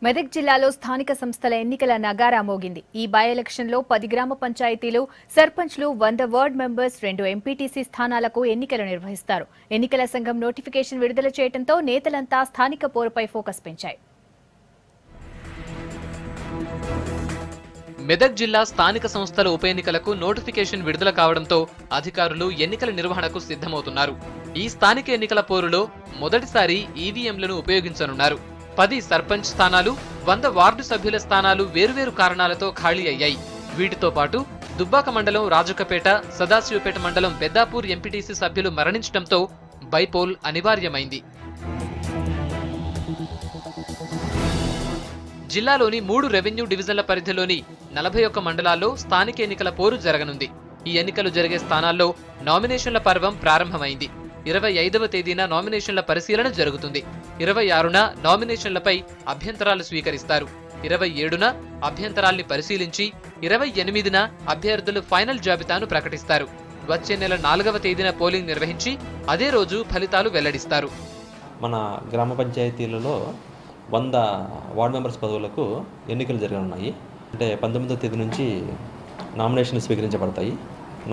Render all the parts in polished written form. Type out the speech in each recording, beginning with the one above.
మెదక్ జిల్లాలో స్థానిక సంస్థల ఎన్నికల నగారా మోగింది. ఈ బై ఎలక్షన్లో 10 గ్రామ పంచాయతీలు, సర్పంచ్లు, 100 వార్డ్ మెంబర్స్, 2 ఎంపీటీసీ స్థానాలకు ఎన్నికలు నిర్వహిస్తారు. ఎన్నికల సంఘం నోటిఫికేషన్ విడుదల చేయడంతో నేతలంతా స్థానిక పోరుపై ఫోకస్ పెంచాయి. మెదక్ జిల్లా స్థానిక సంస్థల ఉప ఎన్నికలకు నోటిఫికేషన్ విడుదల కావడంతో అధికారులు ఎన్నికల నిర్వహణకు సిద్ధమవుతున్నారు. ఈ స్థానిక ఎన్నికల పోరులో మొదటిసారి ఈవీఎంలను ఉపయోగించనున్నారు. 10 సర్పంచ్ స్థానాలు, 100 వార్డు సభ్యుల స్థానాలు వేరువేరు కారణాలతో ఖాళీ అయ్యాయి. వీటితో పాటు దుబ్బాక మండలం రాజుకపేట, సదాశివపేట మండలం పెద్దాపూర్ ఎంపీటీసీ సభ్యులు మరణించడంతో బైపోల్ అనివార్యమైంది. జిల్లాలోని 3 రెవెన్యూ డివిజన్ల పరిధిలోని 41 మండలాల్లో స్థానిక ఎన్నికల పోరు జరగనుంది. ఈ ఎన్నికలు జరిగే స్థానాల్లో నామినేషన్ల పర్వం ప్రారంభమైంది. 25వ తేదీన నామినేషన్ల పరిశీలన జరుగుతుంది. 26న నామినేషన్లపై అభ్యంతరాలు స్వీకరిస్తారు. 27న అభ్యంతరాల్ని పరిశీలించి 28న అభ్యర్థులు ఫైనల్ జాబితాను ప్రకటిస్తారు. వచ్చే నెల 4వ తేదీన పోలింగ్ నిర్వహించి అదే రోజు ఫలితాలు వెల్లడిస్తారు. మన గ్రామ పంచాయతీలలో 100 వార్డు మెంబర్స్ పదవులకు ఎన్నికలు జరగనున్నాయి. అంటే 19వ తేదీ నుంచి నామినేషన్లు స్వీకరించబడతాయి.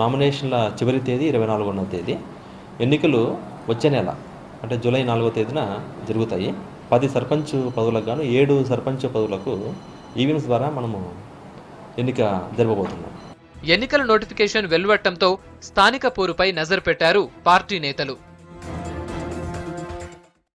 నామినేషన్ల చివరి తేదీ 24వ తేదీ. ఎన్నికలు వచ్చే నెల అంటే జూలై 4వ తేదీన జరుగుతాయి. 10 సర్పంచ్ పదవులకు గాను 7 సర్పంచ్ పదవులకు ఈవీఎంస్ ద్వారా మనము ఎన్నిక జరపబోతున్నాం. ఎన్నికల నోటిఫికేషన్ వెలువడటంతో స్థానిక పోరుపై నజరు పెట్టారు పార్టీ నేతలు.